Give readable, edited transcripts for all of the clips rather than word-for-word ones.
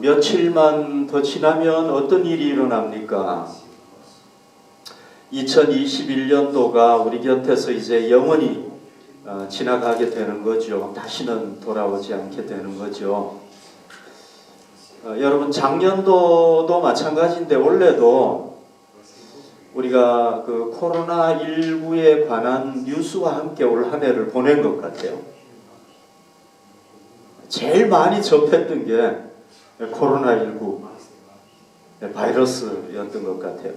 며칠만 더 지나면 어떤 일이 일어납니까? 2021년도가 우리 곁에서 이제 영원히 지나가게 되는 거죠. 다시는 돌아오지 않게 되는 거죠. 여러분, 작년도도 마찬가지인데 올해도 우리가 그 코로나19에 관한 뉴스와 함께 올 한 해를 보낸 것 같아요. 제일 많이 접했던 게 코로나19 바이러스였던 것 같아요.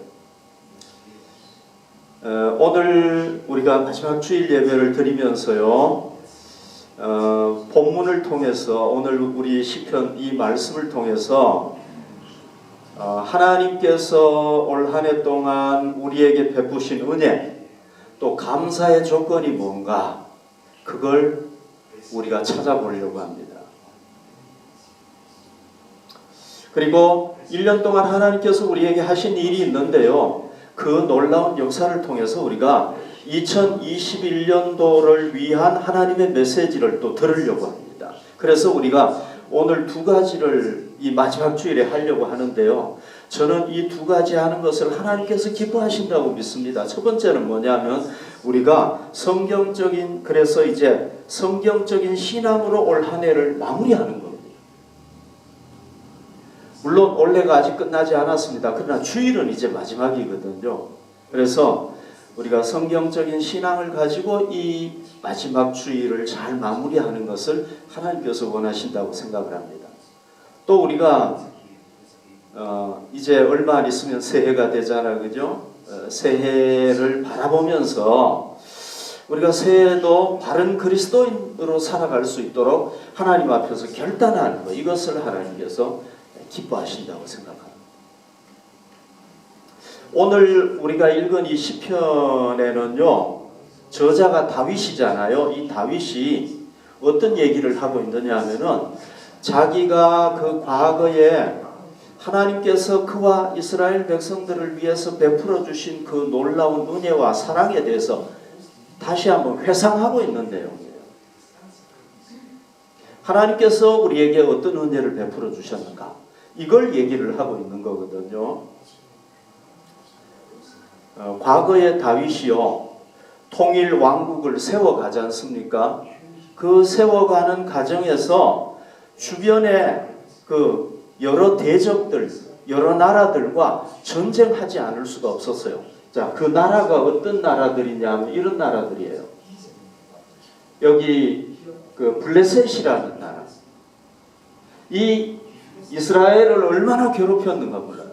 오늘 우리가 마지막 주일 예배를 드리면서요, 본문을 통해서 오늘 우리 시편 이 말씀을 통해서 하나님께서 올 한 해 동안 우리에게 베푸신 은혜, 또 감사의 조건이 뭔가, 그걸 우리가 찾아보려고 합니다. 그리고 1년 동안 하나님께서 우리에게 하신 일이 있는데요, 그 놀라운 역사를 통해서 우리가 2021년도를 위한 하나님의 메시지를 또 들으려고 합니다. 그래서 우리가 오늘 두 가지를 이 마지막 주일에 하려고 하는데요, 저는 이 두 가지 하는 것을 하나님께서 기뻐하신다고 믿습니다. 첫 번째는 뭐냐면 우리가 그래서 이제 성경적인 신앙으로 올 한 해를 마무리하는 겁니다. 물론 올해가 아직 끝나지 않았습니다. 그러나 주일은 이제 마지막이거든요. 그래서 우리가 성경적인 신앙을 가지고 이 마지막 주일을 잘 마무리하는 것을 하나님께서 원하신다고 생각을 합니다. 또 우리가 이제 얼마 안 있으면 새해가 되잖아요, 그죠? 새해를 바라보면서 우리가 새해도 바른 그리스도인으로 살아갈 수 있도록 하나님 앞에서 결단하는 것, 이것을 하나님께서 기뻐하신다고 생각합니다. 오늘 우리가 읽은 이 시편에는요, 저자가 다윗이잖아요. 이 다윗이 어떤 얘기를 하고 있느냐 하면은 자기가 그 과거에 하나님께서 그와 이스라엘 백성들을 위해서 베풀어 주신 그 놀라운 은혜와 사랑에 대해서 다시 한번 회상하고 있는 내용이에요. 하나님께서 우리에게 어떤 은혜를 베풀어 주셨는가, 이걸 얘기를 하고 있는 거거든요. 과거의 다윗이요, 통일 왕국을 세워가지 않습니까? 그 세워가는 과정에서 주변에 그 여러 대적들, 여러 나라들과 전쟁하지 않을 수가 없었어요. 자, 그 나라가 어떤 나라들이냐면 이런 나라들이에요. 여기 그 블레셋이라는 나라. 이 이스라엘을 얼마나 괴롭혔는가 몰라요.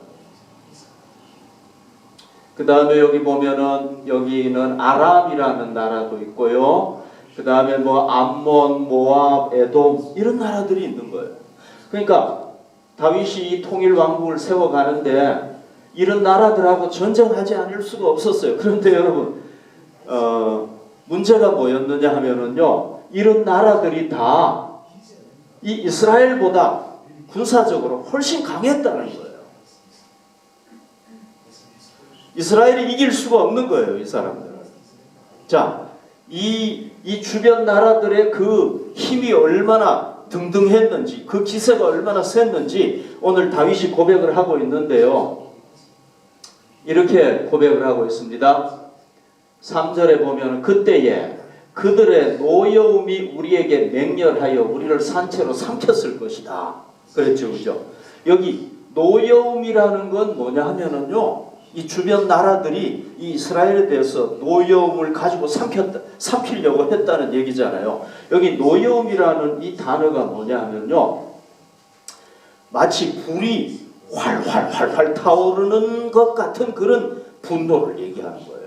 그 다음에 여기 보면은 여기는 아람이라는 나라도 있고요. 그 다음에 뭐 암몬, 모압, 에돔, 이런 나라들이 있는 거예요. 그러니까 다윗이 이 통일 왕국을 세워가는데 이런 나라들하고 전쟁하지 않을 수가 없었어요. 그런데 여러분, 문제가 뭐였느냐 하면은요, 이런 나라들이 다 이 이스라엘보다 군사적으로 훨씬 강했다는 거예요. 이스라엘이 이길 수가 없는 거예요, 이 사람들은. 자, 이 주변 나라들의 그 힘이 얼마나 등등했는지, 그 기세가 얼마나 셌는지 오늘 다윗이 고백을 하고 있는데요, 이렇게 고백을 하고 있습니다. 3절에 보면 그때에 그들의 노여움이 우리에게 맹렬하여 우리를 산채로 삼켰을 것이다. 그랬죠, 그죠? 여기 노여움이라는 건 뭐냐 하면은요, 이 주변 나라들이 이 이스라엘에 대해서 노여움을 가지고 삼키려고 했다는 얘기잖아요. 여기 노여움이라는 이 단어가 뭐냐 하면요, 마치 불이 활활 타오르는 것 같은 그런 분노를 얘기하는 거예요.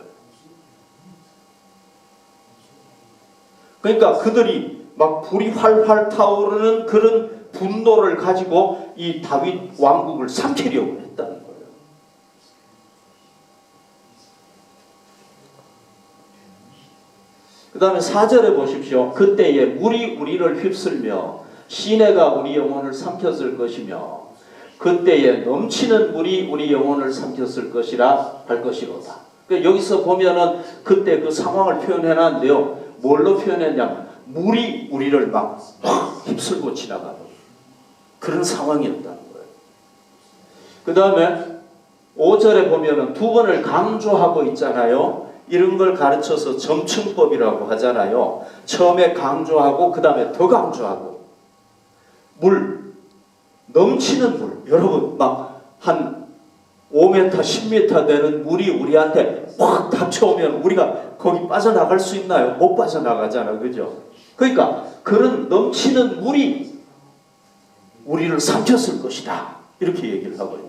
그러니까 그들이 막 불이 활활 타오르는 그런 분노를 가지고 이 다윗 왕국을 삼키려고 했다는 거예요. 그 다음에 4절에 보십시오. 그때에 물이 우리를 휩쓸며 시내가 우리 영혼을 삼켰을 것이며 그때에 넘치는 물이 우리 영혼을 삼켰을 것이라 할 것이로다. 그러니까 여기서 보면은 그때 그 상황을 표현해놨는데요, 뭘로 표현했냐면 물이 우리를 막 휩쓸고 지나가는 그런 상황이었다는 거예요. 그 다음에 5절에 보면은 두 번을 강조하고 있잖아요. 이런 걸 가르쳐서 점층법이라고 하잖아요. 처음에 강조하고 그 다음에 더 강조하고. 물, 넘치는 물. 여러분 막 한 5m, 10m 되는 물이 우리한테 확 닥쳐오면 우리가 거기 빠져나갈 수 있나요? 못 빠져나가잖아. 그죠? 그러니까 그런 넘치는 물이 우리를 삼켰을 것이다. 이렇게 얘기를 하고요.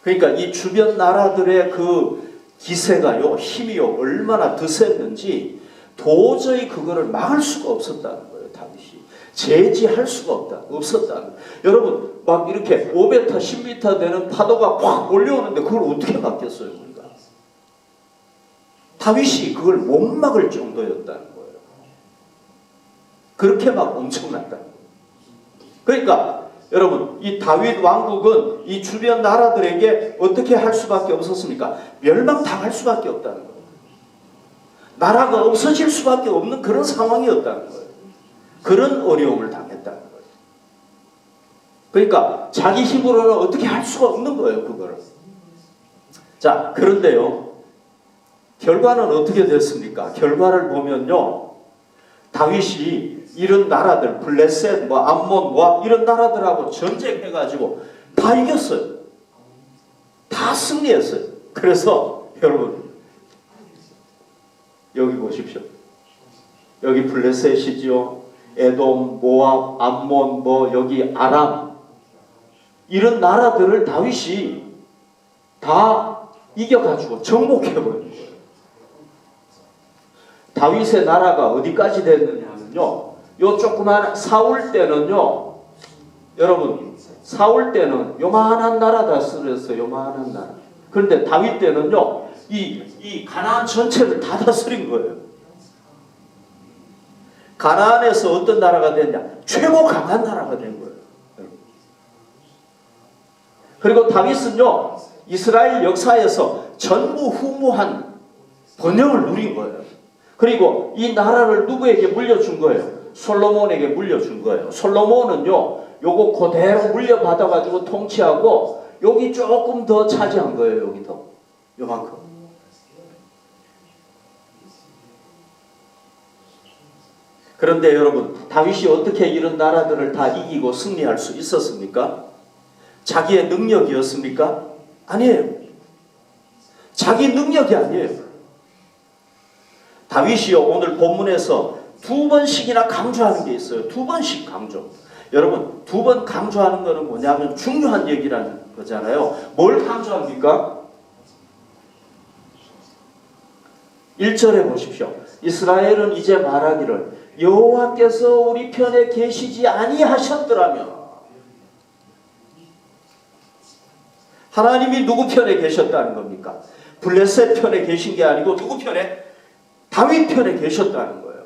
그러니까 이 주변 나라들의 그 기세가요, 힘이요, 얼마나 드셌는지 도저히 그거를 막을 수가 없었다는 거예요, 다윗이. 제지할 수가 없었다는 거예요. 여러분, 막 이렇게 5m, 10m 되는 파도가 확 몰려오는데 그걸 어떻게 막겠어요, 우리가? 다윗이 그걸 못 막을 정도였다는 거예요. 그렇게 막 엄청났다는 거예요. 그러니까 여러분, 이 다윗 왕국은 이 주변 나라들에게 어떻게 할 수밖에 없었습니까? 멸망당할 수밖에 없다는 거예요. 나라가 없어질 수밖에 없는 그런 상황이었다는 거예요. 그런 어려움을 당했다는 거예요. 그러니까 자기 힘으로는 어떻게 할 수가 없는 거예요, 그거를. 자, 그런데요, 결과는 어떻게 됐습니까? 결과를 보면요, 다윗이 이런 나라들, 블레셋, 암몬, 이런 나라들하고 전쟁해가지고 다 이겼어요. 다 승리했어요. 그래서 여러분, 여기 보십시오. 여기 블레셋이죠. 에돔, 모압, 암몬, 여기 아람, 이런 나라들을 다윗이 다 이겨가지고 정복해버린 거예요. 다윗의 나라가 어디까지 됐느냐면요, 요 조그만 사울 때는요, 여러분, 사울 때는 요만한 나라 다스렸어요. 요만한 나라. 그런데 다윗 때는요, 이 가나안 전체를 다 다스린 거예요. 가나안에서 어떤 나라가 됐냐? 최고 강한 나라가 된 거예요. 그리고 다윗은요, 이스라엘 역사에서 전무후무한 번영을 누린 거예요. 그리고 이 나라를 누구에게 물려준 거예요? 솔로몬에게 물려준 거예요. 솔로몬은요, 요거 그대로 물려받아가지고 통치하고 여기 조금 더 차지한 거예요. 여기 더. 요만큼. 그런데 여러분, 다윗이 어떻게 이런 나라들을 다 이기고 승리할 수 있었습니까? 자기의 능력이었습니까? 아니에요. 자기 능력이 아니에요. 다윗이요, 오늘 본문에서 2번씩이나 강조하는 게 있어요. 2번씩 강조. 여러분, 2번 강조하는 거는 뭐냐면 중요한 얘기라는 거잖아요. 뭘 강조합니까? 1절에 보십시오. 이스라엘은 이제 말하기를 여호와께서 우리 편에 계시지 아니하셨더라면. 하나님이 누구 편에 계셨다는 겁니까? 블레셋 편에 계신 게 아니고 누구 편에? 다윗 편에 계셨다는 거예요.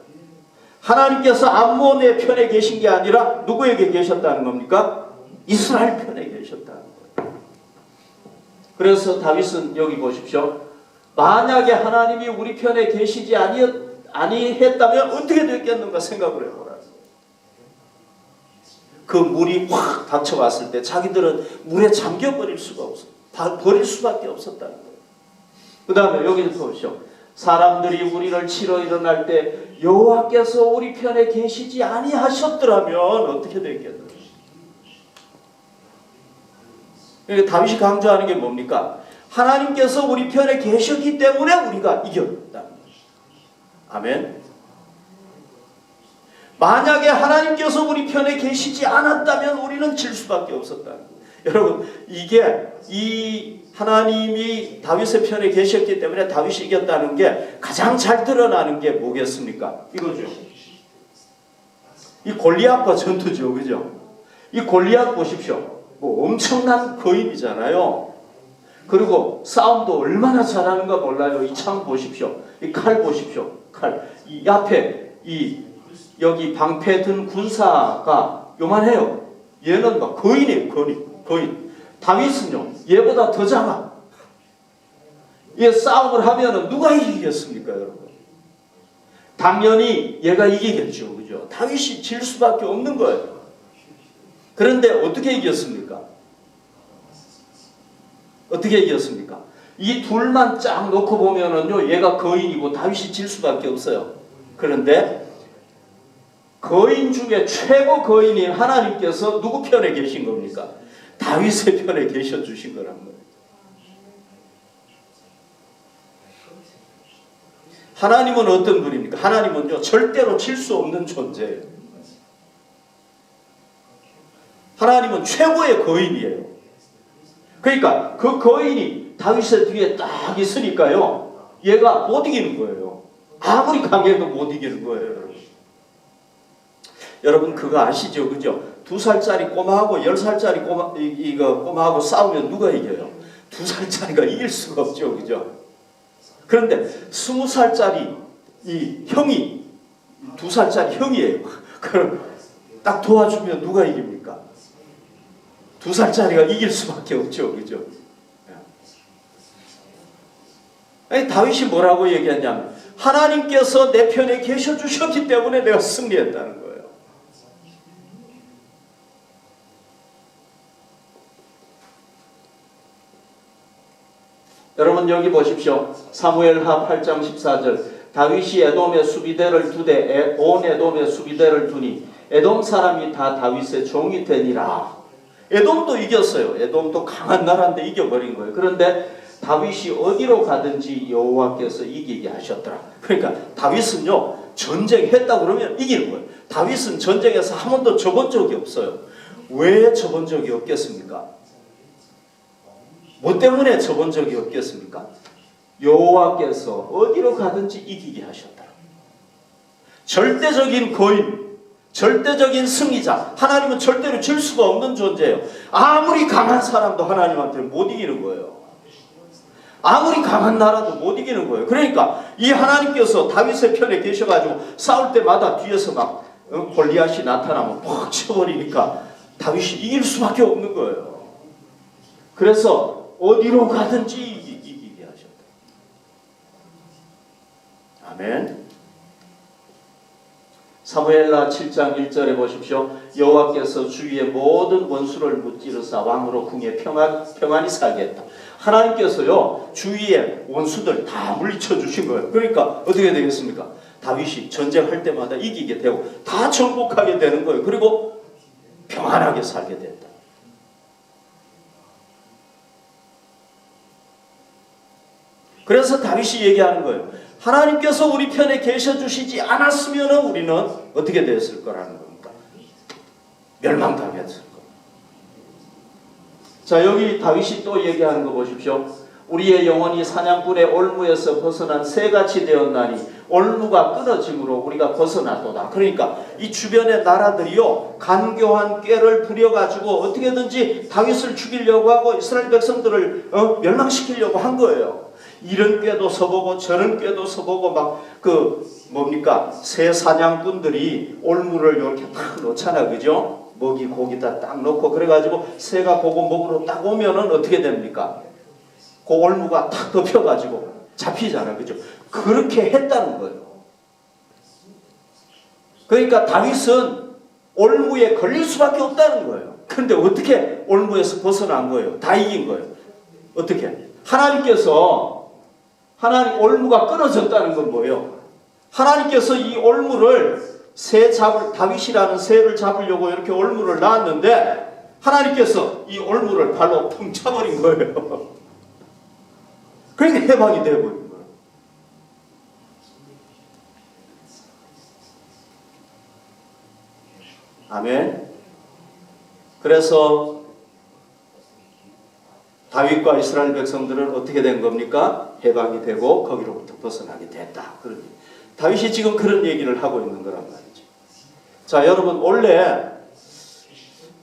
하나님께서 암몬의 편에 계신 게 아니라 누구에게 계셨다는 겁니까? 이스라엘 편에 계셨다는 거예요. 그래서 다윗은 여기 보십시오. 만약에 하나님이 우리 편에 계시지 아니했다면 어떻게 됐겠는가 생각을 해보라. 그 물이 확 닥쳐왔을 때 자기들은 물에 잠겨버릴 수가 없어. 버릴 수밖에 없었다는 거예요. 그 다음에 여기서 보십시오. 사람들이 우리를 치러 일어날 때 여호와께서 우리 편에 계시지 아니하셨더라면 어떻게 됐겠는가. 그러니까 다윗이 강조하는 게 뭡니까? 하나님께서 우리 편에 계셨기 때문에 우리가 이겼다. 아멘. 만약에 하나님께서 우리 편에 계시지 않았다면 우리는 질 수밖에 없었다. 여러분, 이게 이 하나님이 다윗의 편에 계셨기 때문에 다윗이 이겼다는 게 가장 잘 드러나는 게 뭐겠습니까? 이거죠. 이 골리앗과 전투죠. 그죠? 이 골리앗 보십시오. 뭐 엄청난 거인이잖아요. 그리고 싸움도 얼마나 잘하는가 몰라요. 이 창 보십시오. 이 칼 보십시오. 칼. 이 앞에 여기 방패 든 군사가 요만해요. 얘는 막 거인이에요. 거인. 다윗은요, 얘보다 더 작아. 얘 싸움을 하면은 누가 이기겠습니까, 여러분? 당연히 얘가 이기겠죠. 그죠? 다윗이 질 수밖에 없는 거예요. 그런데 어떻게 이겼습니까? 어떻게 이겼습니까? 이 둘만 쫙 놓고 보면은요, 얘가 거인이고 다윗이 질 수밖에 없어요. 그런데 거인 중에 최고 거인인 하나님께서 누구 편에 계신 겁니까? 다윗의 편에 계셔 주신 거란 말이에요. 하나님은 어떤 분입니까? 하나님은요, 절대로 질 수 없는 존재예요. 하나님은 최고의 거인이에요. 그러니까 그 거인이 다윗의 뒤에 딱 있으니까요, 얘가 못 이기는 거예요. 아무리 강해도 못 이기는 거예요. 여러분 그거 아시죠? 그죠? 2살짜리 꼬마하고 10살짜리 꼬마하고 싸우면 누가 이겨요? 2살짜리가 이길 수가 없죠. 그죠? 그런데 20살짜리 이 형이 2살짜리 형이에요. 그럼 딱 도와주면 누가 이깁니까? 2살짜리가 이길 수밖에 없죠. 그죠? 아니, 다윗이 뭐라고 얘기하냐면 하나님께서 내 편에 계셔 주셨기 때문에 내가 승리했다는 거예요. 여러분 여기 보십시오. 사무엘하 8장 14절. 다윗이 에돔의 수비대를 두되 온 에돔의 수비대를 두니 에돔 사람이 다 다윗의 종이 되니라. 에돔도 이겼어요. 에돔도 강한 나라인데 이겨버린 거예요. 그런데 다윗이 어디로 가든지 여호와께서 이기게 하셨더라. 그러니까 다윗은요, 전쟁했다 그러면 이기는 거예요. 다윗은 전쟁에서 한 번도 져본 적이 없어요. 왜 져본 적이 없겠습니까? 뭐 때문에 져본 적이 없겠습니까? 여호와께서 어디로 가든지 이기게 하셨더라. 절대적인 거인, 절대적인 승리자. 하나님은 절대로 질 수가 없는 존재예요. 아무리 강한 사람도 하나님한테 못 이기는 거예요. 아무리 강한 나라도 못 이기는 거예요. 그러니까 이 하나님께서 다윗의 편에 계셔가지고 싸울 때마다 뒤에서 막 골리앗이 나타나면 퍽 쳐버리니까 다윗이 이길 수밖에 없는 거예요. 그래서 어디로 가든지 이기게 하셨다. 아멘. 사무엘하 7장 1절에 보십시오. 여호와께서 주위의 모든 원수를 무찌르사 왕으로 궁에 평안히 살게 했다. 하나님께서요, 주위의 원수들 다 물리쳐 주신 거예요. 그러니까 어떻게 되겠습니까? 다윗이 전쟁할 때마다 이기게 되고 다 정복하게 되는 거예요. 그리고 평안하게 살게 됐다. 그래서 다윗이 얘기하는 거예요. 하나님께서 우리 편에 계셔 주시지 않았으면 우리는 어떻게 되었을 거라는 겁니까? 멸망당했을 겁니다. 자, 여기 다윗이 또 얘기하는 거 보십시오. 우리의 영혼이 사냥꾼의 올무에서 벗어난 새같이 되었나니 올무가 끊어짐으로 우리가 벗어났도다. 그러니까 이 주변의 나라들이요, 간교한 꾀를 부려가지고 어떻게든지 다윗을 죽이려고 하고 이스라엘 백성들을 멸망시키려고 한 거예요. 이런 꾀도 서보고 저런 꾀도 서보고 막 새 사냥꾼들이 올무를 이렇게 딱 놓잖아, 그죠? 먹이 고기다 딱 놓고 그래가지고 새가 그거 먹으러 딱 오면은 어떻게 됩니까? 그 올무가 탁 덮여가지고 잡히잖아, 그죠? 그렇게 했다는 거예요. 그러니까 다윗은 올무에 걸릴 수밖에 없다는 거예요. 그런데 어떻게 올무에서 벗어난 거예요? 다 이긴 거예요. 어떻게? 하나님 올무가 끊어졌다는 건 뭐예요? 하나님께서 이 올무를 다윗이라는 새를 잡으려고 이렇게 올무를 놨는데 하나님께서 이 올무를 발로 퉁 차버린 거예요. 그러니까 해방이 되어버린 거예요. 아멘. 그래서 다윗과 이스라엘 백성들은 어떻게 된 겁니까? 해방이 되고 거기로부터 벗어나게 됐다. 다윗이 지금 그런 얘기를 하고 있는 거란 말이죠. 자, 여러분, 원래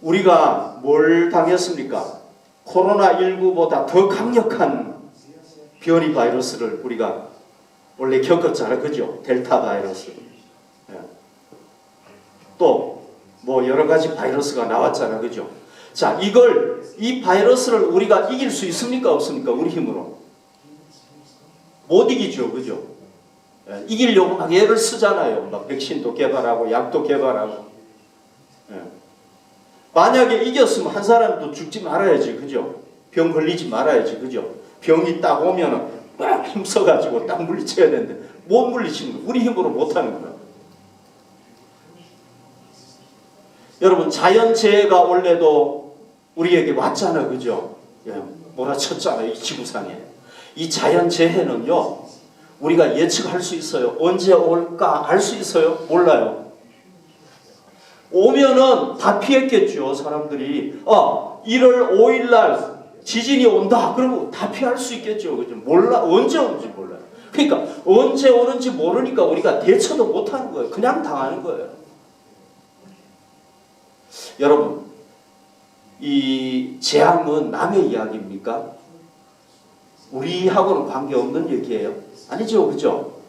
우리가 뭘 당했습니까? 코로나19보다 더 강력한 변이 바이러스를 우리가 원래 겪었잖아요. 그죠? 델타 바이러스. 또 뭐 여러 가지 바이러스가 나왔잖아요. 그죠? 자, 이 바이러스를 우리가 이길 수 있습니까? 없습니까? 우리 힘으로. 못 이기죠. 그죠? 이기려고 막 애를 쓰잖아요. 막 백신도 개발하고 약도 개발하고. 만약에 이겼으면 한 사람도 죽지 말아야지, 그죠? 병 걸리지 말아야지, 그죠? 병이 딱 오면은 막 힘써가지고 딱 물리쳐야 되는데 못 물리치는 거야. 우리 힘으로 못하는 거야. 여러분, 자연재해가 원래도 우리에게 왔잖아, 그죠? 예, 몰아쳤잖아요, 이 지구상에. 이 자연재해는요, 우리가 예측할 수 있어요. 언제 올까 알 수 있어요? 몰라요. 오면은 다 피했겠죠, 사람들이. 1월 5일 날 지진이 온다. 그러면 다 피할 수 있겠죠, 그죠? 몰라, 언제 오는지 몰라요. 그러니까 언제 오는지 모르니까 우리가 대처도 못하는 거예요. 그냥 당하는 거예요. 여러분, 이 재앙은 남의 이야기입니까? 우리하고는 관계없는 얘기예요. 아니죠, 그죠?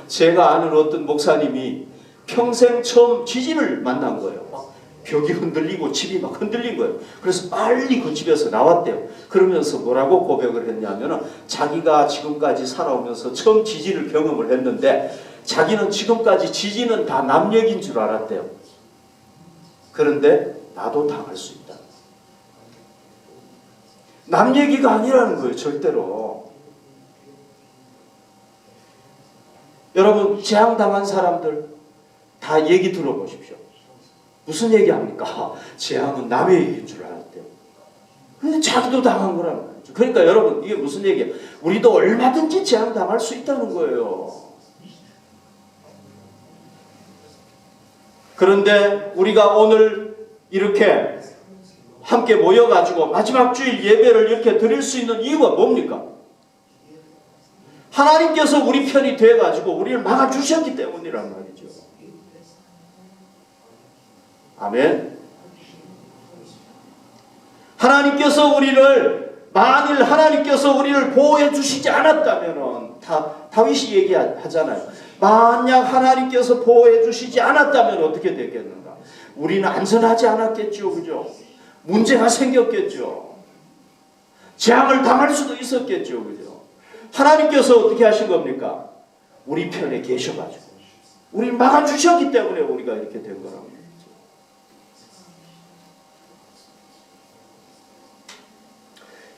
제가 아는 어떤 목사님이 평생 처음 지진을 만난 거예요. 벽이 흔들리고 집이 막 흔들린 거예요. 그래서 빨리 그 집에서 나왔대요. 그러면서 뭐라고 고백을 했냐면은 자기가 지금까지 살아오면서 처음 지진을 경험을 했는데 자기는 지금까지 지진은 다 남 얘기인 줄 알았대요. 그런데 나도 당할 수 있다. 남 얘기가 아니라는 거예요, 절대로. 여러분, 재앙당한 사람들 다 얘기 들어보십시오. 무슨 얘기합니까? 재앙은 남의 얘기인 줄 알았대요. 근데 자기도 당한 거란 말이죠. 그러니까 여러분, 이게 무슨 얘기예요? 우리도 얼마든지 재앙 당할 수 있다는 거예요. 그런데 우리가 오늘 이렇게 함께 모여가지고 마지막 주일 예배를 이렇게 드릴 수 있는 이유가 뭡니까? 하나님께서 우리 편이 돼가지고 우리를 막아주셨기 때문이란 말이죠. 아멘. 하나님께서 만일 하나님께서 우리를 보호해 주시지 않았다면, 다윗이 얘기하잖아요. 만약 하나님께서 보호해 주시지 않았다면 어떻게 되겠는가? 우리는 안전하지 않았겠죠, 그죠? 문제가 생겼겠죠. 재앙을 당할 수도 있었겠죠, 그죠? 하나님께서 어떻게 하신 겁니까? 우리 편에 계셔가지고 우리를 막아주셨기 때문에 우리가 이렇게 된 거랍니다.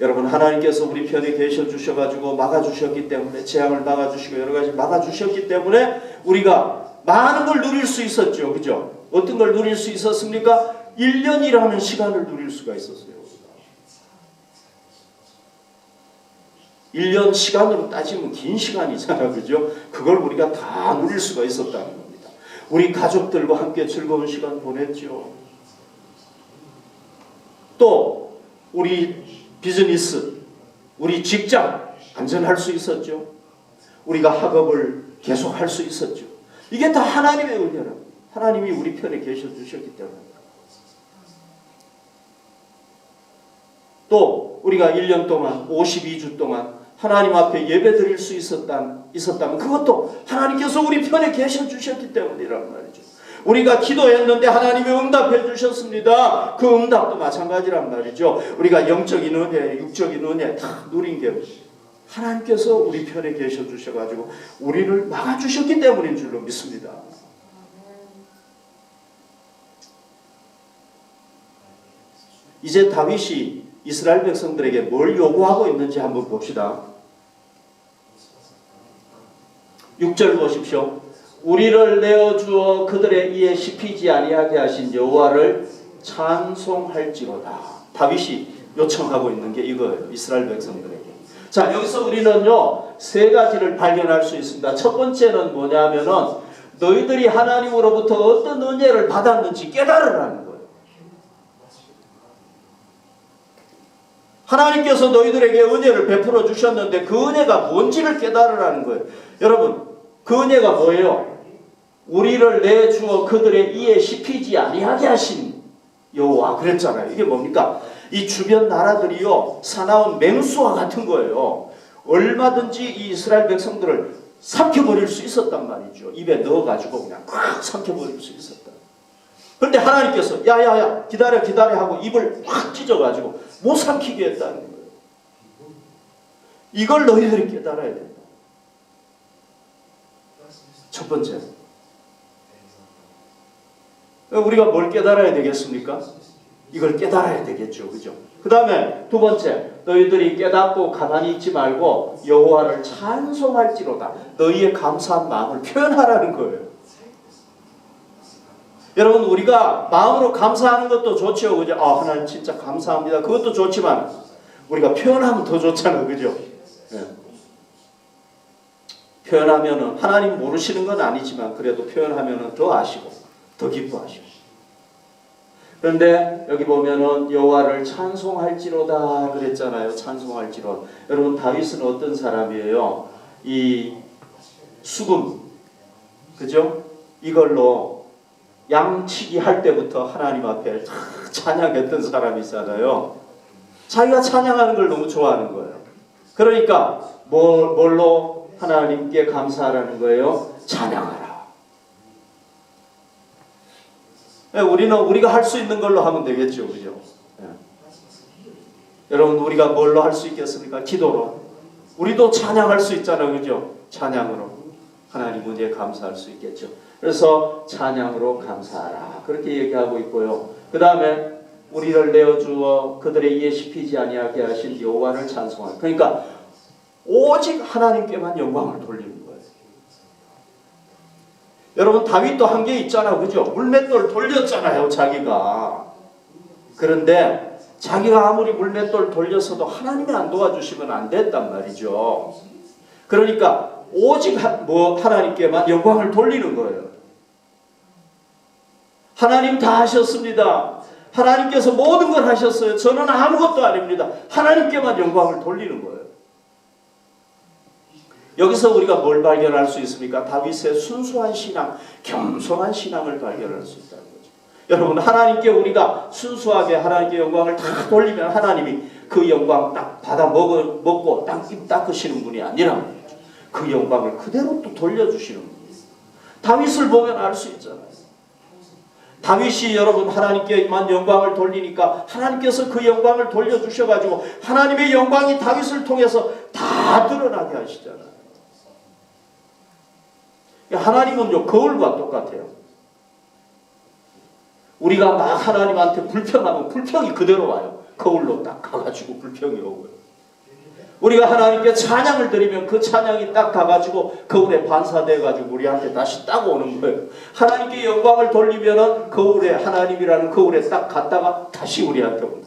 여러분, 하나님께서 우리 편에 계셔 주셔가지고 막아주셨기 때문에, 재앙을 막아주시고 여러 가지 막아주셨기 때문에 우리가 많은 걸 누릴 수 있었죠, 그죠? 어떤 걸 누릴 수 있었습니까? 1년이라는 시간을 누릴 수가 있었어요. 1년 시간으로 따지면 긴 시간이잖아, 그죠? 그걸 우리가 다 누릴 수가 있었다는 겁니다. 우리 가족들과 함께 즐거운 시간 보냈죠. 또 우리 비즈니스, 우리 직장 안전할 수 있었죠. 우리가 학업을 계속할 수 있었죠. 이게 다 하나님의 은혜라. 하나님이 우리 편에 계셔 주셨기 때문입니다. 또 우리가 1년 동안 52주 동안 하나님 앞에 예배 드릴 수 있었다면 그것도 하나님께서 우리 편에 계셔 주셨기 때문이란 말이죠. 우리가 기도했는데 하나님이 응답해 주셨습니다. 그 응답도 마찬가지란 말이죠. 우리가 영적인 은혜, 육적인 은혜 다 누린 게 하나님께서 우리 편에 계셔 주셔가지고 우리를 막아주셨기 때문인 줄로 믿습니다. 이제 다윗이 이스라엘 백성들에게 뭘 요구하고 있는지 한번 봅시다. 6절 보십시오. 우리를 내어주어 그들의 이에 씹히지 아니하게 하신 여호와를 찬송할지로다. 다윗이 요청하고 있는 게 이거예요. 이스라엘 백성들에게. 자, 여기서 우리는요, 세 가지를 발견할 수 있습니다. 첫 번째는 뭐냐면은 너희들이 하나님으로부터 어떤 은혜를 받았는지 깨달으라는 거예요. 하나님께서 너희들에게 은혜를 베풀어 주셨는데 그 은혜가 뭔지를 깨달으라는 거예요. 여러분, 그 은혜가 뭐예요? 우리를 내주어 그들의 이에 씹히지 아니하게 하신 여호와 그랬잖아요. 이게 뭡니까? 이 주변 나라들이요, 사나운 맹수와 같은 거예요. 얼마든지 이 이스라엘 백성들을 삼켜버릴 수 있었단 말이죠. 입에 넣어가지고 그냥 꽉 삼켜버릴 수 있었다. 그런데 하나님께서 야야야 기다려 하고 입을 확 찢어가지고 못 삼키게 했다는 거예요. 이걸 너희들이 깨달아야 된다. 첫 번째, 우리가 뭘 깨달아야 되겠습니까? 이걸 깨달아야 되겠죠. 그죠? 그 다음에 두 번째, 너희들이 깨닫고 가만히 있지 말고 여호와를 찬송할지로다. 너희의 감사한 마음을 표현하라는 거예요. 여러분, 우리가 마음으로 감사하는 것도 좋죠. 그죠? 하나님 진짜 감사합니다. 그것도 좋지만 우리가 표현하면 더 좋잖아요. 그죠? 네. 표현하면은 하나님 모르시는 건 아니지만 그래도 표현하면은 더 아시고 더 기뻐하시고. 그런데 여기 보면은 여호와를 찬송할지로다 그랬잖아요. 찬송할지로다. 여러분, 다윗은 어떤 사람이에요? 이 수금, 그죠? 이걸로 양치기 할 때부터 하나님 앞에 찬양했던 사람이 있잖아요. 자기가 찬양하는 걸 너무 좋아하는 거예요. 그러니까 뭘로 하나님께 감사하라는 거예요? 찬양하라. 우리가 할 수 있는 걸로 하면 되겠죠. 그죠? 네. 여러분, 우리가 뭘로 할 수 있겠습니까? 기도로. 우리도 찬양할 수 있잖아요. 그죠? 찬양으로 하나님 은혜에 감사할 수 있겠죠. 그래서 찬양으로 감사하라. 그렇게 얘기하고 있고요. 그 다음에 우리를 내어주어 그들의 이에 씹히지 아니하게 하신 여호와를 찬송하라. 그러니까 오직 하나님께만 영광을 돌리는 거예요. 여러분, 다윗도 한 게 있잖아요. 그죠? 물맷돌 돌렸잖아요. 자기가. 그런데 자기가 아무리 물맷돌 돌렸어도 하나님이 안 도와주시면 안 됐단 말이죠. 그러니까 오직 하나님께만 영광을 돌리는 거예요. 하나님 다 하셨습니다. 하나님께서 모든 걸 하셨어요. 저는 아무것도 아닙니다. 하나님께만 영광을 돌리는 거예요. 여기서 우리가 뭘 발견할 수 있습니까? 다윗의 순수한 신앙, 겸손한 신앙을 발견할 수 있다는 거죠. 여러분, 하나님께 우리가 순수하게 하나님께 영광을 다 돌리면 하나님이 그 영광 딱 받아 먹고 입 닦으시는 분이 아니라 그 영광을 그대로 또 돌려주시는 분이에요. 다윗을 보면 알 수 있잖아요. 다윗이 여러분 하나님께만 영광을 돌리니까 하나님께서 그 영광을 돌려주셔가지고 하나님의 영광이 다윗을 통해서 다 드러나게 하시잖아요. 하나님은요, 거울과 똑같아요. 우리가 막 하나님한테 불평하면 불평이 그대로 와요. 거울로 딱 가가지고 불평이 오고요. 우리가 하나님께 찬양을 드리면 그 찬양이 딱 가가지고 거울에 반사돼가지고 우리한테 다시 딱 오는 거예요. 하나님께 영광을 돌리면은 거울에, 하나님이라는 거울에 딱 갔다가 다시 우리한테 옵니다.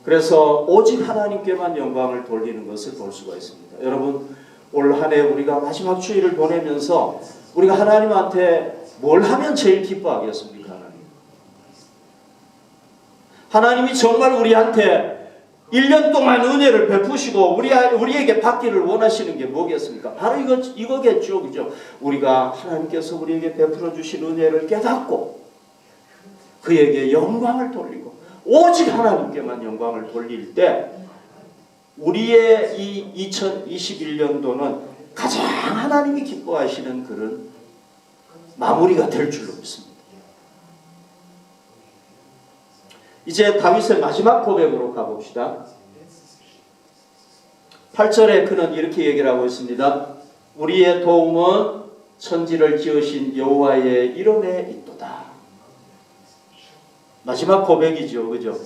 그래서 오직 하나님께만 영광을 돌리는 것을 볼 수가 있습니다. 여러분, 올 한 해 우리가 마지막 주일을 보내면서 우리가 하나님한테 뭘 하면 제일 기뻐하겠습니까? 하나님이 정말 우리한테 1년 동안 은혜를 베푸시고 우리에게 받기를 원하시는 게 뭐겠습니까? 바로 이거겠죠. 그죠? 우리가 하나님께서 우리에게 베풀어 주신 은혜를 깨닫고 그에게 영광을 돌리고 오직 하나님께만 영광을 돌릴 때 우리의 이 2021년도는 가장 하나님이 기뻐하시는 그런 마무리가 될 줄로 믿습니다. 이제 다윗의 마지막 고백으로 가봅시다. 8절에 그는 이렇게 얘기를 하고 있습니다. 우리의 도움은 천지를 지으신 여호와의 이름에 있도다. 마지막 고백이죠. 그죠?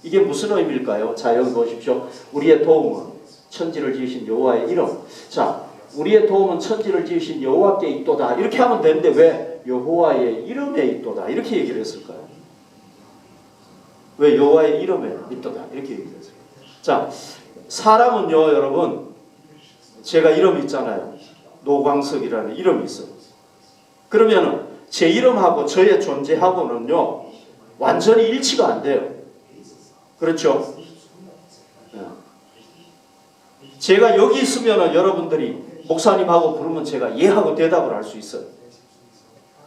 이게 무슨 의미일까요? 자, 여기 보십시오. 우리의 도움은 천지를 지으신 여호와의 이름. 자, 우리의 도움은 천지를 지으신 여호와께 있도다. 이렇게 하면 되는데 왜 여호와의 이름에 있도다 이렇게 얘기를 했을까요? 왜 여호와의 이름에 있도다 이렇게 얘기를 했을까요? 자, 사람은요, 여러분, 제가 이름이 있잖아요. 노광석이라는 이름이 있어요. 그러면은 제 이름하고 저의 존재하고는요 완전히 일치가 안 돼요. 그렇죠? 제가 여기 있으면은 여러분들이 목사님하고 부르면 제가 예하고 대답을 할 수 있어요.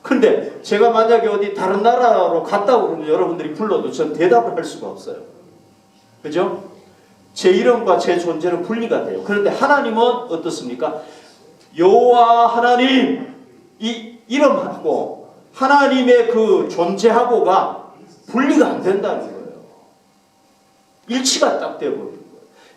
근데 제가 만약에 어디 다른 나라로 갔다 그러면 여러분들이 불러도 전 대답을 할 수가 없어요. 그죠? 제 이름과 제 존재는 분리가 돼요. 그런데 하나님은 어떻습니까? 여호와 하나님 이 이름하고 하나님의 그 존재하고가 분리가 안 된다는 거예요. 일치가 딱 되어버리는 거예요.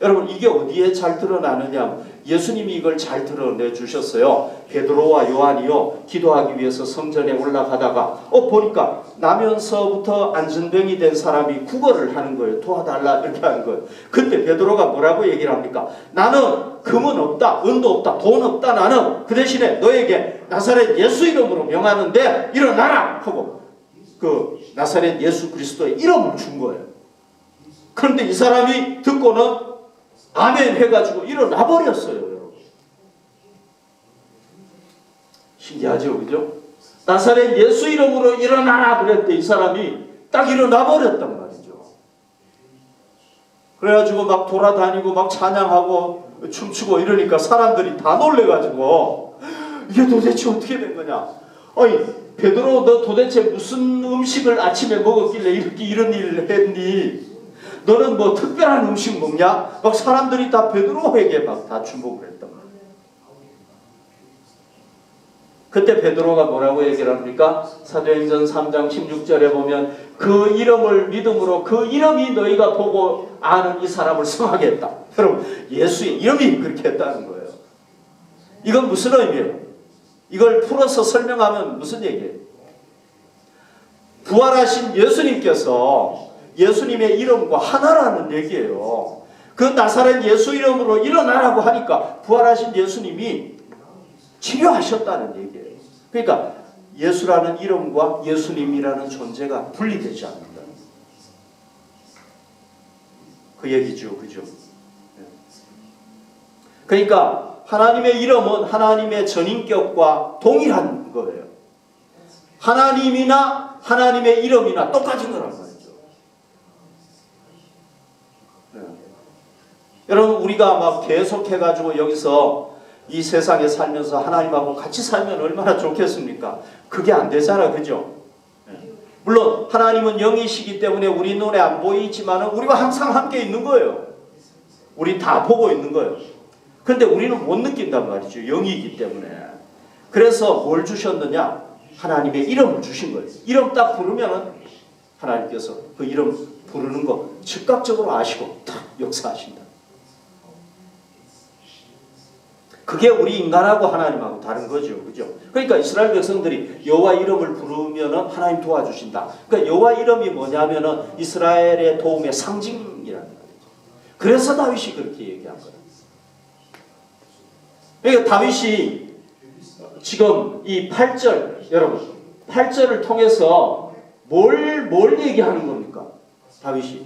여러분, 이게 어디에 잘 드러나느냐? 예수님이 이걸 잘 드러내 주셨어요. 베드로와 요한이요 기도하기 위해서 성전에 올라가다가 보니까 나면서부터 안전병이 된 사람이 구걸을 하는 거예요. 도와달라 이렇게 하는 거예요. 그때 베드로가 뭐라고 얘기를 합니까? 나는 금은 없다, 은도 없다, 돈 없다. 나는 그 대신에 너에게 나사렛 예수 이름으로 명하는데 일어나라 하고 그 나사렛 예수 그리스도의 이름을 준 거예요. 그런데 이 사람이 듣고는 아멘 해가지고 일어나 버렸어요. 여러분. 신기하죠, 그죠? 나사렛 예수 이름으로 일어나라 그랬대. 이 사람이 딱 일어나 버렸단 말이죠. 그래가지고 막 돌아다니고 막 찬양하고 춤추고 이러니까 사람들이 다 놀래가지고 이게 도대체 어떻게 된 거냐? 아니 베드로 너 도대체 무슨 음식을 아침에 먹었길래 이렇게 이런 일을 했니? 너는 뭐 특별한 음식 먹냐? 막 사람들이 다 베드로에게 막 다 주목을 했단 말이에요. 그때 베드로가 뭐라고 얘기를 합니까? 사도행전 3장 16절에 보면 그 이름을 믿음으로 그 이름이 너희가 보고 아는 이 사람을 성하게 했다. 여러분 예수의 이름이 그렇게 했다는 거예요. 이건 무슨 의미예요? 이걸 풀어서 설명하면 무슨 얘기예요? 부활하신 예수님께서 예수님의 이름과 하나라는 얘기예요. 그 나사렛 예수 이름으로 일어나라고 하니까 부활하신 예수님이 치료하셨다는 얘기예요. 그러니까 예수라는 이름과 예수님이라는 존재가 분리되지 않는다. 그 얘기죠. 그죠? 그러니까 하나님의 이름은 하나님의 전인격과 동일한 거예요. 하나님이나 하나님의 이름이나 똑같은 거란 말이에요. 여러분 우리가 막 계속해가지고 여기서 이 세상에 살면서 하나님하고 같이 살면 얼마나 좋겠습니까? 그게 안 되잖아, 그죠? 물론 하나님은 영이시기 때문에 우리 눈에 안 보이지만 우리가 항상 함께 있는 거예요. 우리 다 보고 있는 거예요. 근데 우리는 못 느낀단 말이죠. 영이기 때문에. 그래서 뭘 주셨느냐? 하나님의 이름을 주신 거예요. 이름 딱 부르면 하나님께서 그 이름 부르는 거 즉각적으로 아시고 탁 역사하신다. 그게 우리 인간하고 하나님하고 다른 거죠. 그죠? 그러니까 이스라엘 백성들이 여호와 이름을 부르면 하나님 도와주신다. 그러니까 여호와 이름이 뭐냐면은 이스라엘의 도움의 상징이라는 거죠. 그래서 다윗이 그렇게 얘기한 거예요. 그러니까 다윗이 지금 이 8절, 여러분 8절을 통해서 뭘 얘기하는 겁니까? 다윗이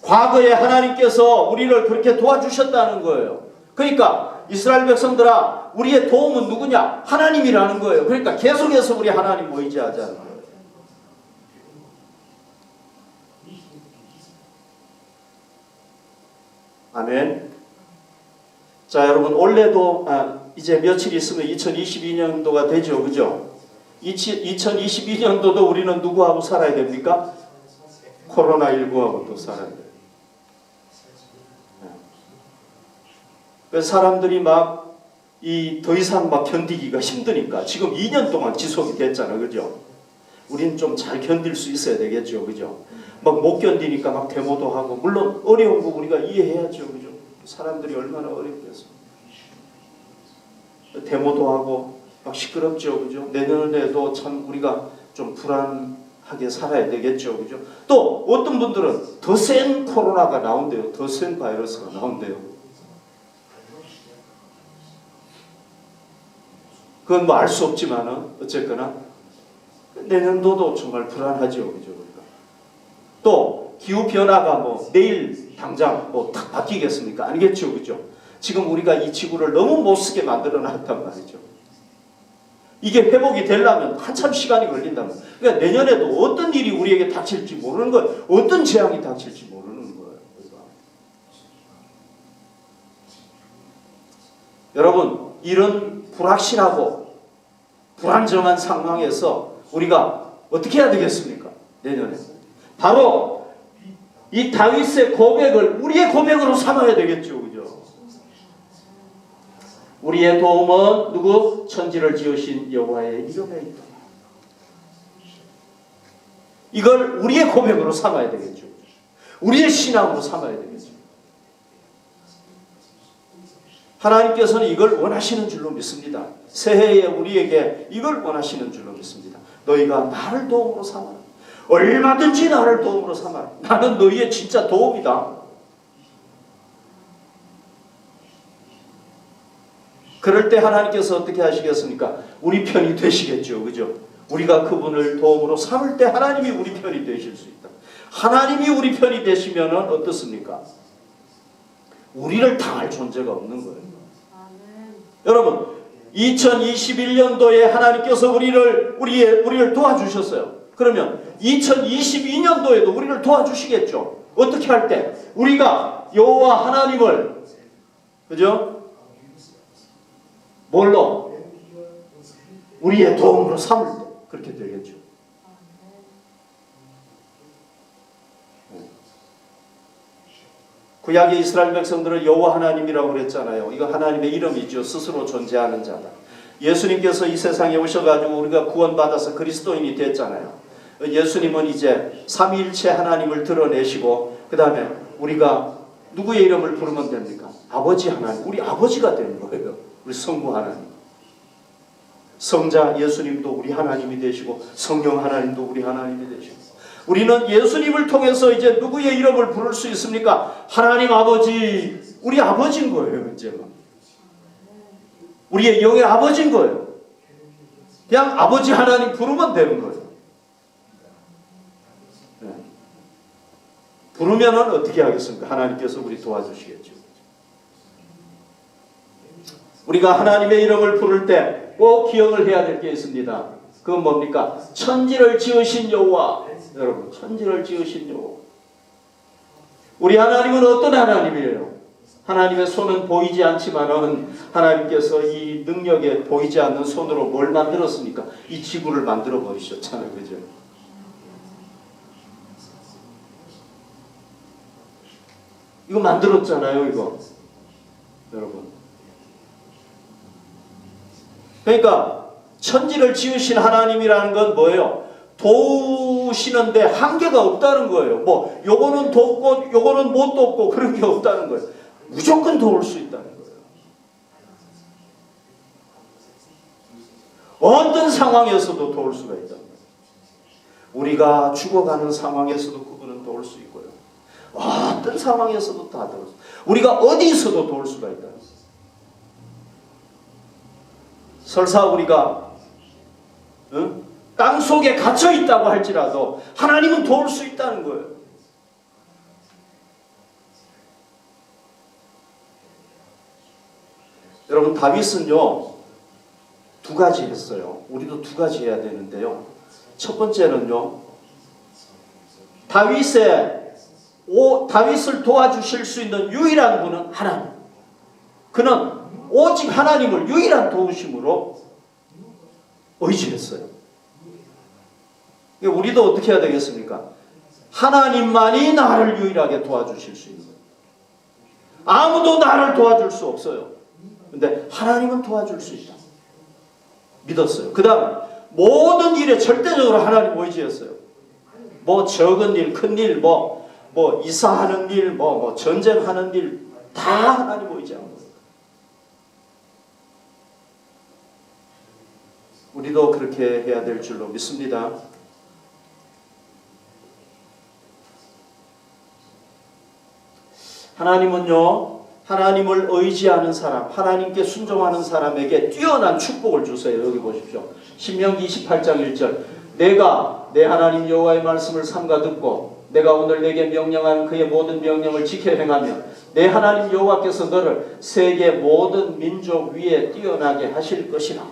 과거에 하나님께서 우리를 그렇게 도와주셨다는 거예요. 그러니까 이스라엘 백성들아 우리의 도움은 누구냐? 하나님이라는 거예요. 그러니까 계속해서 우리 하나님 의지하자는 거예요. 아멘. 자 여러분 올해도 이제 며칠 있으면 2022년도가 되죠. 그죠? 2022년도도 우리는 누구하고 살아야 됩니까? 코로나19하고 또 살아야 돼요. 그래서 사람들이 막 더 이상 막 견디기가 힘드니까 지금 2년 동안 지속이 됐잖아. 그죠? 우리는 좀 잘 견딜 수 있어야 되겠죠. 그죠? 막 못 견디니까 막 데모도 하고 물론 어려운 거 우리가 이해해야죠. 그죠? 사람들이 얼마나 어렵겠어. 데모도 하고 막 시끄럽죠. 그죠? 내년에도 참 우리가 좀 불안하게 살아야 되겠죠. 그죠? 또 어떤 분들은 더 센 코로나가 나온대요. 더 센 바이러스가 나온대요. 그건 뭐 알 수 없지만은 어쨌거나 내년도도 정말 불안하죠. 그죠? 또 기후 변화가 뭐 내일 당장 뭐 탁 바뀌겠습니까? 아니겠죠. 그죠? 지금 우리가 이 지구를 너무 못쓰게 만들어 놨단 말이죠. 이게 회복이 되려면 한참 시간이 걸린단 말이에요. 그러니까 내년에도 어떤 일이 우리에게 닥칠지 모르는 거예요. 어떤 재앙이 닥칠지 모르는 거예요. 여러분 이런 불확실하고 불안정한 상황에서 우리가 어떻게 해야 되겠습니까? 내년에 바로 이 다윗의 고백을 우리의 고백으로 삼아야 되겠죠. 그죠? 우리의 도움은 누구? 천지를 지으신 여호와의 이름에 있다. 이걸 우리의 고백으로 삼아야 되겠죠. 우리의 신앙으로 삼아야 되겠죠. 하나님께서는 이걸 원하시는 줄로 믿습니다. 새해에 우리에게 이걸 원하시는 줄로 믿습니다. 너희가 나를 도움으로 삼아라. 얼마든지 나를 도움으로 삼아라. 나는 너희의 진짜 도움이다. 그럴 때 하나님께서 어떻게 하시겠습니까? 우리 편이 되시겠죠. 그죠? 우리가 그분을 도움으로 삼을 때 하나님이 우리 편이 되실 수 있다. 하나님이 우리 편이 되시면 어떻습니까? 우리를 당할 존재가 없는 거예요. 여러분, 2021년도에 하나님께서 우리를 도와주셨어요. 그러면 2022년도에도 우리를 도와주시겠죠. 어떻게 할 때? 우리가 여호와 하나님을, 그죠? 뭘로? 우리의 도움으로 삼을 때 그렇게 되겠죠. 구약의 이스라엘 백성들은 여호와 하나님이라고 그랬잖아요. 이거 하나님의 이름이죠. 스스로 존재하는 자다. 예수님께서 이 세상에 오셔가지고 우리가 구원받아서 그리스도인이 됐잖아요. 예수님은 이제 삼위일체 하나님을 드러내시고 그 다음에 우리가 누구의 이름을 부르면 됩니까? 아버지 하나님. 우리 아버지가 되는 거예요. 우리 성부 하나님. 성자 예수님도 우리 하나님이 되시고 성령 하나님도 우리 하나님이 되시고 우리는 예수님을 통해서 이제 누구의 이름을 부를 수 있습니까? 하나님 아버지, 우리 아버지인 거예요. 이제는 우리의 영의 아버지인 거예요. 그냥 아버지 하나님 부르면 되는 거예요. 네. 부르면은 어떻게 하겠습니까? 하나님께서 우리 도와주시겠죠. 우리가 하나님의 이름을 부를 때 꼭 기억을 해야 될 게 있습니다. 그건 뭡니까? 천지를 지으신 여호와. 여러분, 천지를 지으신 여호와. 우리 하나님은 어떤 하나님이에요? 하나님의 손은 보이지 않지만은 하나님께서 이 능력에 보이지 않는 손으로 뭘 만들었습니까? 이 지구를 만들어 버리셨잖아요. 그죠? 이거 만들었잖아요. 이거. 여러분. 그러니까 천지를 지으신 하나님이라는 건 뭐예요? 도우시는데 한계가 없다는 거예요. 뭐 요거는 돕고 요거는 못 돕고 그런 게 없다는 거예요. 무조건 도울 수 있다는 거예요. 어떤 상황에서도 도울 수가 있다는 거예요. 우리가 죽어가는 상황에서도 그분은 도울 수 있고요. 어떤 상황에서도 다 도울 수 있어요. 우리가 어디서도 도울 수가 있다는 거예요. 설사 우리가 땅 속에 갇혀 있다고 할지라도 하나님은 도울 수 있다는 거예요. 여러분, 다윗은요 두 가지 했어요. 우리도 두 가지 해야 되는데요. 첫 번째는요, 다윗을 도와주실 수 있는 유일한 분은 하나님. 그는 오직 하나님을 유일한 도우심으로 의지했어요. 우리도 어떻게 해야 되겠습니까? 하나님만이 나를 유일하게 도와주실 수 있는 거예요. 아무도 나를 도와줄 수 없어요. 근데 하나님은 도와줄 수 있다. 믿었어요. 그 다음에 모든 일에 절대적으로 하나님 의지했어요. 뭐 적은 일, 큰 일, 뭐 이사하는 일, 뭐 전쟁하는 일 다 하나님 의지한 거예요. 우리도 그렇게 해야 될 줄로 믿습니다. 하나님은요, 하나님을 의지하는 사람, 하나님께 순종하는 사람에게 뛰어난 축복을 주세요. 여기 보십시오. 신명기 28장 1절. 내가 내 하나님 여호와의 말씀을 삼가 듣고 내가 오늘 내게 명령하는 그의 모든 명령을 지켜 행하며 내 하나님 여호와께서 너를 세계 모든 민족 위에 뛰어나게 하실 것이라.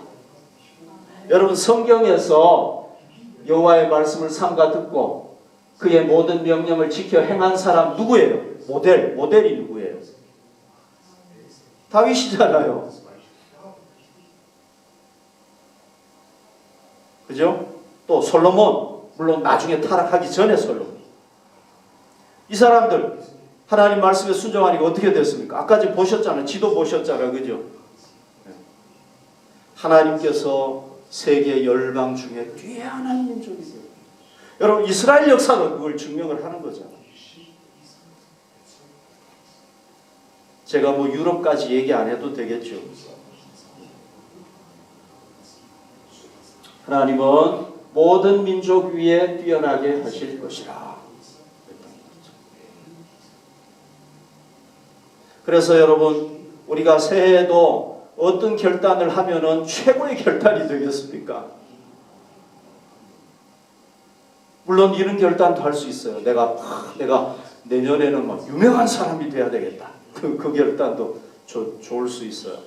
여러분, 성경에서 여호와의 말씀을 삼가 듣고 그의 모든 명령을 지켜 행한 사람 누구예요? 모델이 누구예요? 다윗이잖아요. 그죠? 또 솔로몬, 물론 나중에 타락하기 전에 솔로몬. 이 사람들 하나님 말씀에 순종하니까 어떻게 됐습니까? 아까 지금 보셨잖아요. 지도 보셨잖아요. 그죠? 하나님께서 세계 열방 중에 뛰어난 민족이 돼요. 여러분, 이스라엘 역사가 그걸 증명을 하는 거잖아요. 제가 뭐 유럽까지 얘기 안 해도 되겠죠. 하나님은 모든 민족 위에 뛰어나게 하실 것이라. 그래서 여러분, 우리가 새해에도 어떤 결단을 하면은 최고의 결단이 되겠습니까? 물론 이런 결단도 할 수 있어요. 내가 내년에는 막 유명한 사람이 돼야 되겠다. 그 결단도 좋을 수 있어요.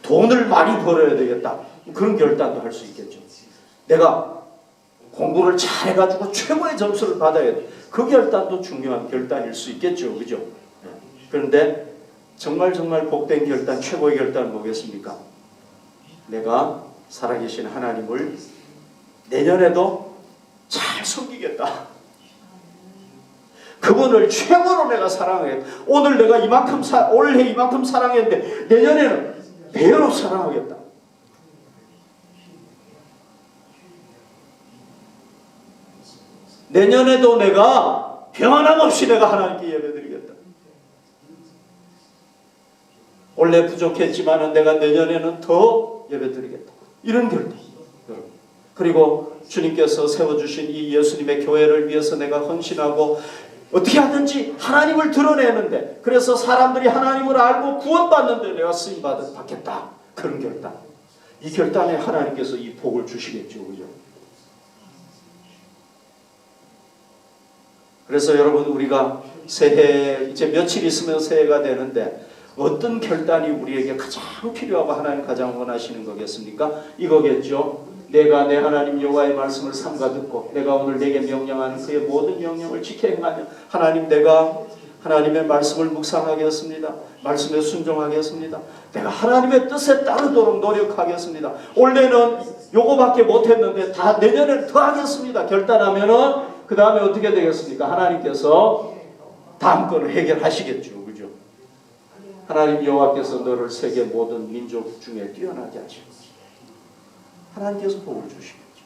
돈을 많이 벌어야 되겠다. 그런 결단도 할 수 있겠죠. 내가 공부를 잘해가지고 최고의 점수를 받아야 돼. 그 결단도 중요한 결단일 수 있겠죠. 그죠? 그런데 정말 복된 결단, 최고의 결단은 뭐겠습니까? 내가 살아계신 하나님을 내년에도 잘 섬기겠다. 그분을 최고로 내가 사랑하겠다. 오늘 내가 올해 이만큼 사랑했는데 내년에는 배로 사랑하겠다. 내년에도 내가 변함없이 내가 하나님께 예배드리겠다. 원래 부족했지만 내가 내년에는 더 예배드리겠다. 이런 결단. 그리고 주님께서 세워주신 이 예수님의 교회를 위해서 내가 헌신하고 어떻게 하든지 하나님을 드러내는데, 그래서 사람들이 하나님을 알고 구원받는데 내가 쓰임받겠다. 그런 결단. 이 결단에 하나님께서 이 복을 주시겠죠. 그죠? 그래서 여러분, 우리가 새해 이제 며칠 있으면 새해가 되는데 어떤 결단이 우리에게 가장 필요하고 하나님 가장 원하시는 거겠습니까? 이거겠죠. 내가 내 하나님 여호와의 말씀을 삼가 듣고 내가 오늘 내게 명령하는 그의 모든 명령을 지켜 행하며, 하나님, 내가 하나님의 말씀을 묵상하겠습니다. 말씀에 순종하겠습니다. 내가 하나님의 뜻에 따르도록 노력하겠습니다. 올해는 요거밖에 못했는데 다 내년에는 더 하겠습니다. 결단하면은 그 다음에 어떻게 되겠습니까? 하나님께서 다음 거는 해결하시겠죠. 그죠? 하나님 여호와께서 너를 세계 모든 민족 중에 뛰어나게 하시고 하나님께서 복을 주시겠죠.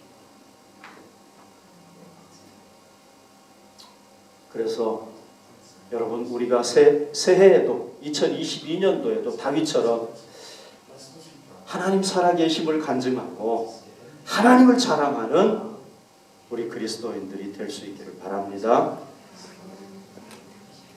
그래서 여러분, 우리가 새해에도 2022년도에도 다윗처럼 하나님 살아계심을 간증하고 하나님을 자랑하는 우리 그리스도인들이 될 수 있기를 바랍니다.